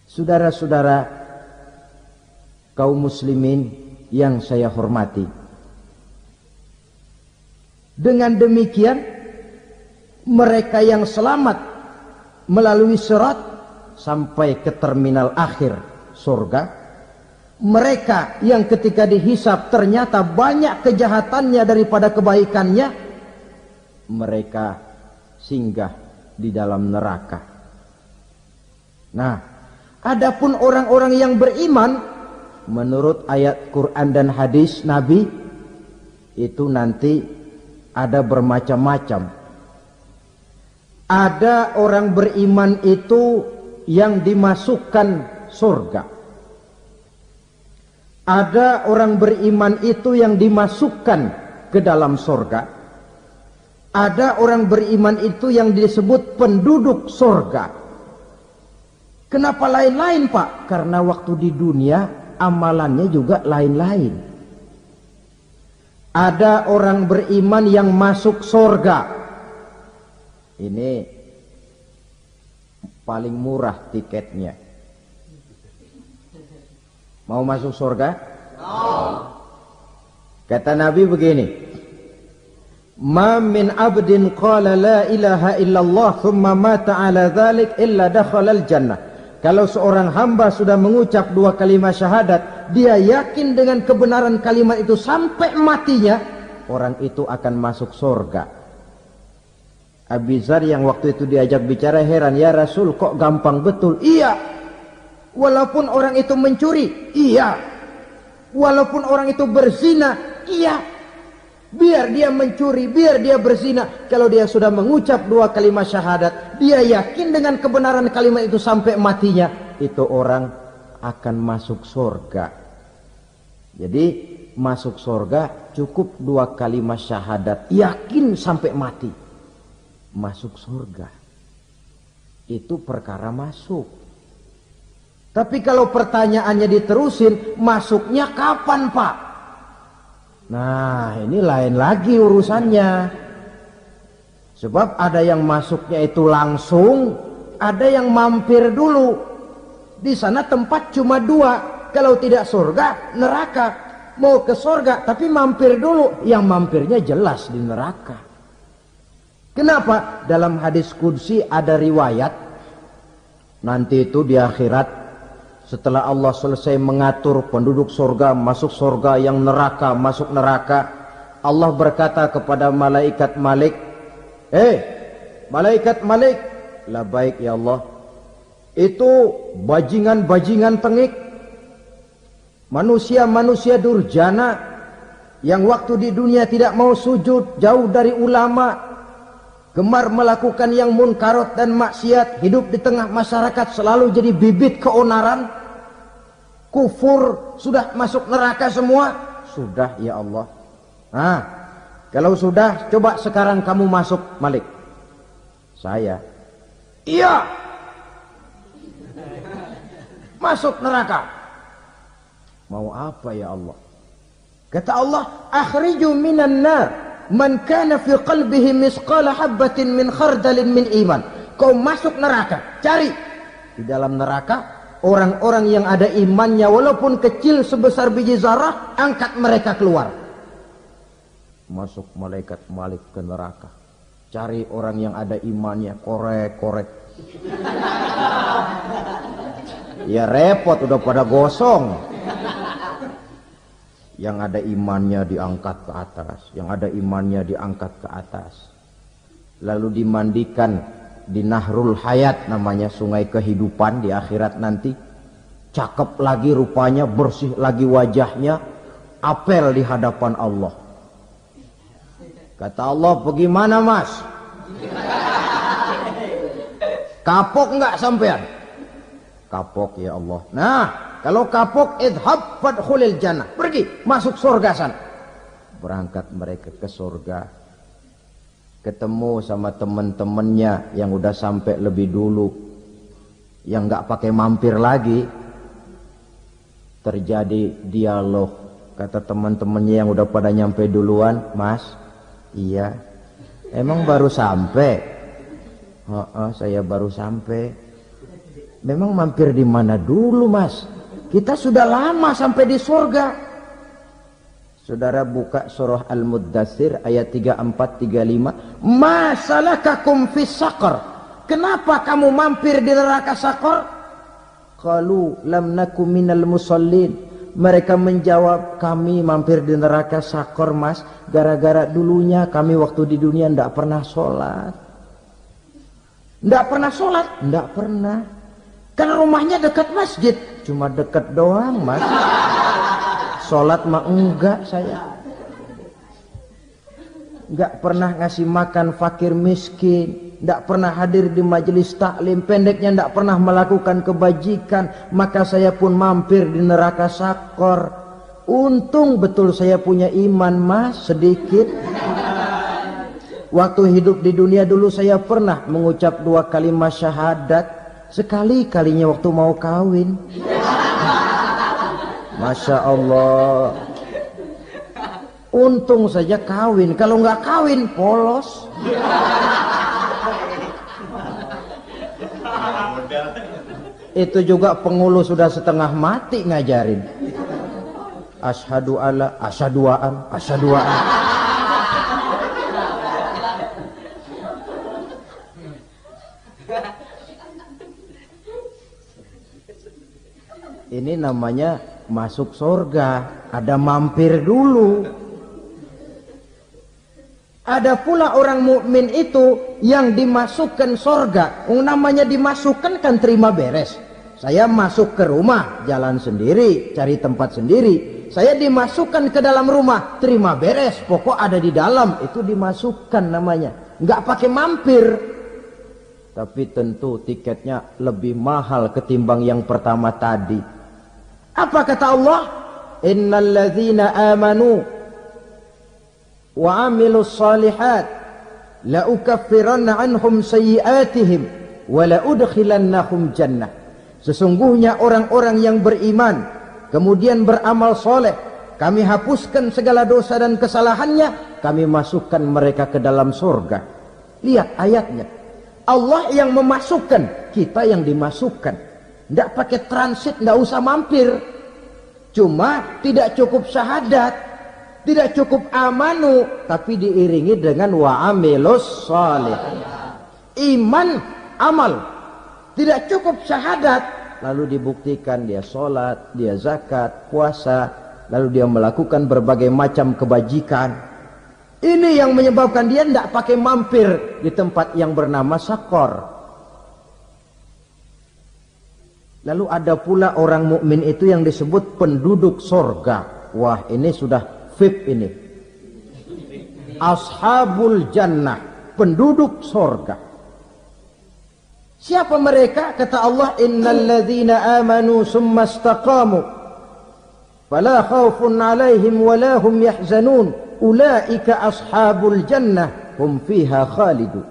Saudara-saudara kaum muslimin yang saya hormati, dengan demikian mereka yang selamat melalui sirat sampai ke terminal akhir surga, mereka yang ketika dihisab ternyata banyak kejahatannya daripada kebaikannya, mereka singgah di dalam neraka. Nah, adapun orang-orang yang beriman menurut ayat Quran dan hadis Nabi itu nanti ada bermacam-macam. Ada orang beriman itu yang dimasukkan surga. Ada orang beriman itu yang dimasukkan ke dalam surga. Ada orang beriman itu yang disebut penduduk surga. Kenapa lain-lain, Pak? Karena waktu di dunia amalannya juga lain-lain. Ada orang beriman yang masuk surga. Ini paling murah tiketnya. Mau masuk surga? Kata Nabi begini, ma min abdin qala la ilaha illallah thumma mata ala dhalik illa dakhala al-jannah. Kalau seorang hamba sudah mengucap dua kalimat syahadat, dia yakin dengan kebenaran kalimat itu sampai matinya, orang itu akan masuk surga. Abi Dzar yang waktu itu diajak bicara heran, ya Rasul kok gampang betul? Iya, walaupun orang itu mencuri, iya, walaupun orang itu berzina, iya, biar dia mencuri, biar dia berzina, kalau dia sudah mengucap dua kalimat syahadat, dia yakin dengan kebenaran kalimat itu sampai matinya, itu orang akan masuk surga. Jadi masuk surga cukup dua kalimat syahadat, yakin sampai mati, masuk surga. Itu perkara masuk. Tapi kalau pertanyaannya diterusin, masuknya kapan, Pak? Nah, ini lain lagi urusannya. Sebab ada yang masuknya itu langsung, ada yang mampir dulu. Di sana tempat cuma dua, kalau tidak surga, neraka. Mau ke surga tapi mampir dulu, yang mampirnya jelas di neraka. Kenapa? Dalam hadis qudsi ada riwayat, nanti itu di akhirat, setelah Allah selesai mengatur penduduk surga masuk surga, yang neraka masuk neraka, Allah berkata kepada malaikat Malik, malaikat Malik, labaik ya Allah, itu bajingan-bajingan tengik, manusia-manusia durjana yang waktu di dunia tidak mau sujud, jauh dari ulama, gemar melakukan yang munkarat dan maksiat, hidup di tengah masyarakat selalu jadi bibit keonaran, kufur, sudah masuk neraka semua. Sudah ya Allah. Nah, kalau sudah, coba sekarang kamu masuk, Malik. Saya, iya, masuk neraka. Mau apa ya Allah? Kata Allah, akhriju minan nar man kana fi qalbihi misqala habbatin min khardalin min iman. Kau masuk neraka, cari di dalam neraka orang-orang yang ada imannya walaupun kecil sebesar biji zarah, angkat mereka keluar. Masuk malaikat Malik ke neraka, cari orang yang ada imannya, korek-korek. Ya repot, udah pada gosong. Yang ada imannya diangkat ke atas, yang ada imannya diangkat ke atas, lalu dimandikan di Nahrul Hayat, namanya sungai kehidupan di akhirat nanti. Cakep lagi rupanya, bersih lagi wajahnya, apel di hadapan Allah. Kata Allah, bagaimana mas? Kapok enggak sampean? Kapok ya Allah. Nah, kalau kapok, idhab fadkhulil jannah, pergi masuk surga sana. Berangkat mereka ke surga, ketemu sama teman-temannya yang udah sampai lebih dulu, yang nggak pakai mampir lagi. Terjadi dialog, Kata teman-temannya yang udah pada nyampe duluan, Mas, iya, emang baru sampai? Saya baru sampai. Memang mampir di mana dulu, Mas? Kita sudah lama sampai di surga. Saudara buka surah Al-Muddatsir ayat 34-35. Masalakakum fis saqar? Kenapa kamu mampir di neraka Saqar? Qalu lam nakum minal musallin. Mereka menjawab, kami mampir di neraka Saqar, Mas, gara-gara dulunya kami waktu di dunia tidak pernah sholat. Tidak pernah sholat? Tidak pernah. Karena rumahnya dekat masjid. Cuma dekat doang, Mas. Sholat mah enggak saya. Enggak pernah ngasih makan fakir miskin. Enggak pernah hadir di majelis taklim. Pendeknya enggak pernah melakukan kebajikan. Maka saya pun mampir di neraka Saqar. Untung betul saya punya iman, Mas, sedikit. Waktu hidup di dunia dulu saya pernah mengucap 2 kalimat syahadat. Sekali-kalinya waktu mau kawin. Masya Allah. Untung saja kawin. Kalau nggak kawin polos. Itu juga pengulu sudah setengah mati ngajarin. Asyhadu alla, asyaduaan, asyaduaan. Ini namanya masuk surga, ada mampir dulu. Ada pula orang mukmin itu yang dimasukkan surga. Namanya dimasukkan kan terima beres. Saya masuk ke rumah, jalan sendiri, cari tempat sendiri. Saya dimasukkan ke dalam rumah, terima beres, pokok ada di dalam, itu dimasukkan namanya. Nggak pakai mampir. Tapi tentu tiketnya lebih mahal ketimbang yang pertama tadi. Apa kata Allah? Innal ladzina amanu wa amilus salihat la ukaffiranna anhum sayyi'atihim wa la udkhilannahum jannah. Sesungguhnya orang-orang yang beriman kemudian beramal soleh, kami hapuskan segala dosa dan kesalahannya, kami masukkan mereka ke dalam surga. Lihat ayatnya. Allah yang memasukkan, kita yang dimasukkan. Tidak pakai transit, tidak usah mampir. Cuma tidak cukup syahadat, tidak cukup amanu, tapi diiringi dengan wa'amilus salih. Iman, amal. Tidak cukup syahadat, lalu dibuktikan dia sholat, dia zakat, puasa, lalu dia melakukan berbagai macam kebajikan. Ini yang menyebabkan dia tidak pakai mampir di tempat yang bernama Saqar. Lalu ada pula orang mukmin itu yang disebut penduduk sorga. Wah, ini sudah VIP ini. Ashabul jannah, penduduk sorga. Siapa mereka? Kata Allah, innal ladzina amanu summa istaqamu fala khaufun alaihim wala hum yahzanun ulaika ashabul jannah hum fiha khalidun.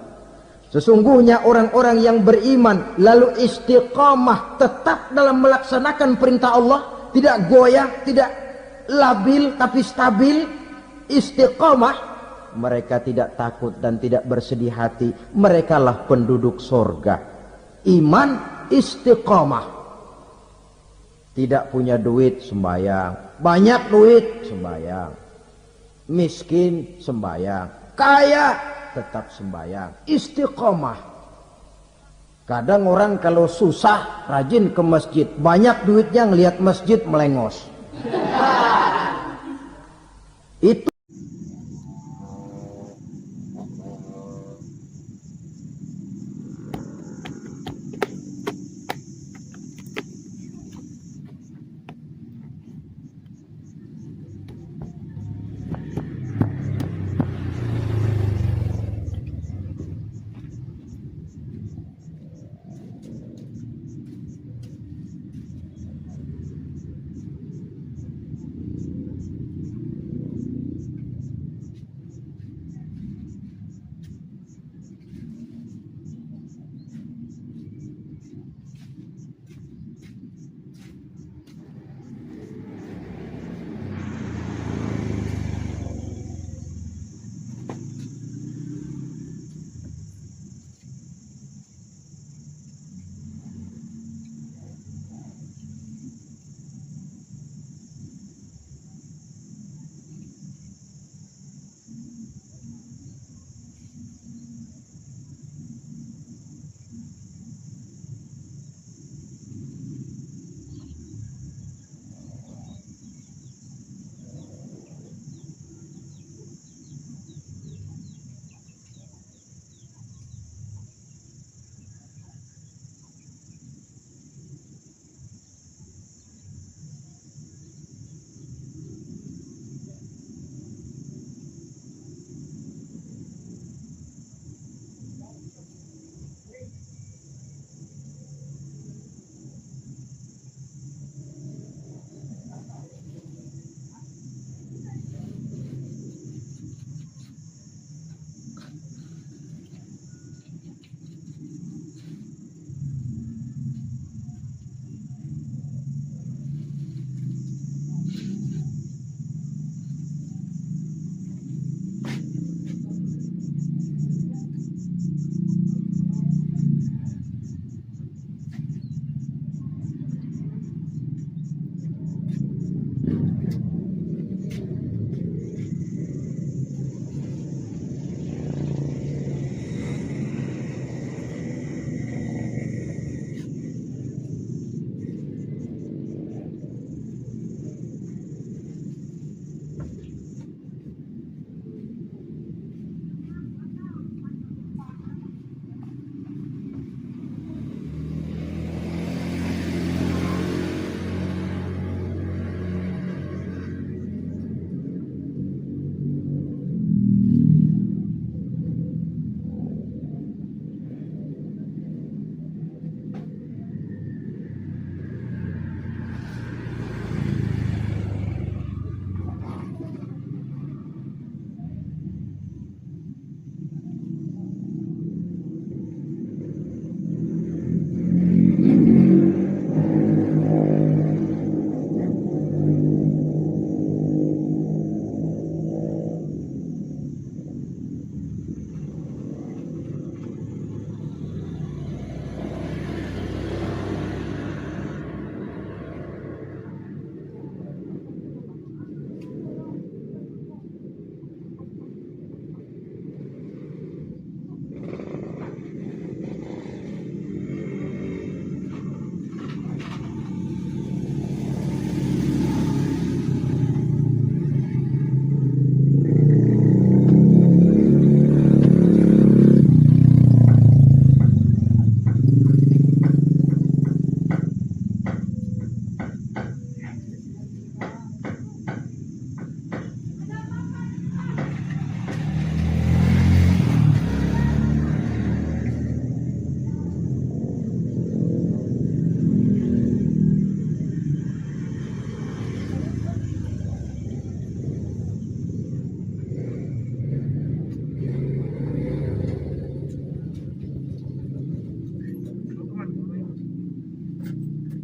Sesungguhnya orang-orang yang beriman lalu istiqamah, tetap dalam melaksanakan perintah Allah, tidak goyah, tidak labil tapi stabil, istiqamah, mereka tidak takut dan tidak bersedih hati. Merekalah penduduk surga. Iman, istiqamah. Tidak punya duit, sembahyang. Banyak duit, sembahyang. Miskin, sembahyang. Kaya, tetap sembahyang. Istiqomah. Kadang orang kalau susah rajin ke masjid, banyak duitnya ngelihat masjid melengos. Itu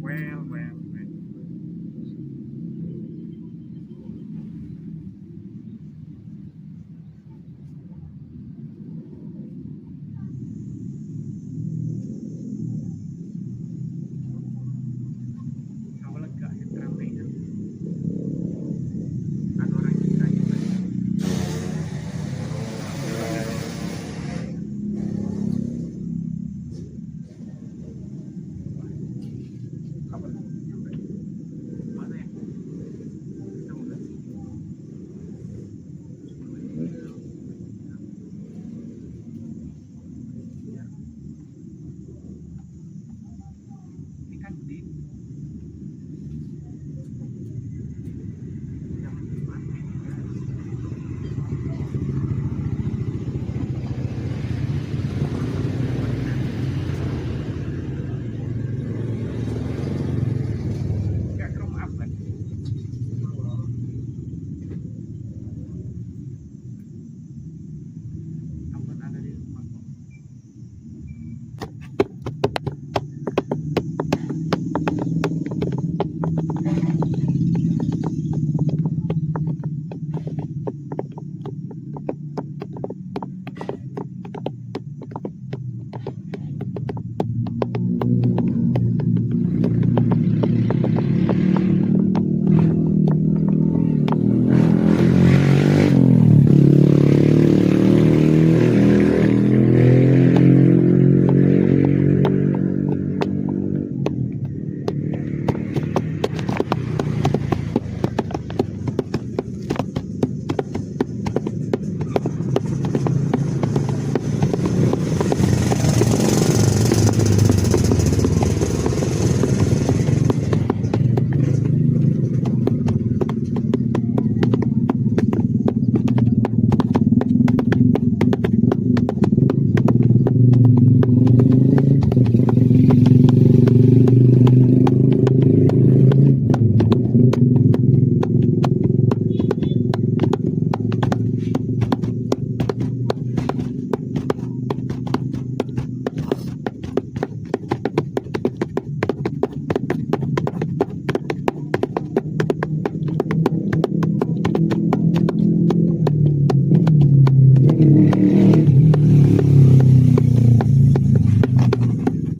Well, well.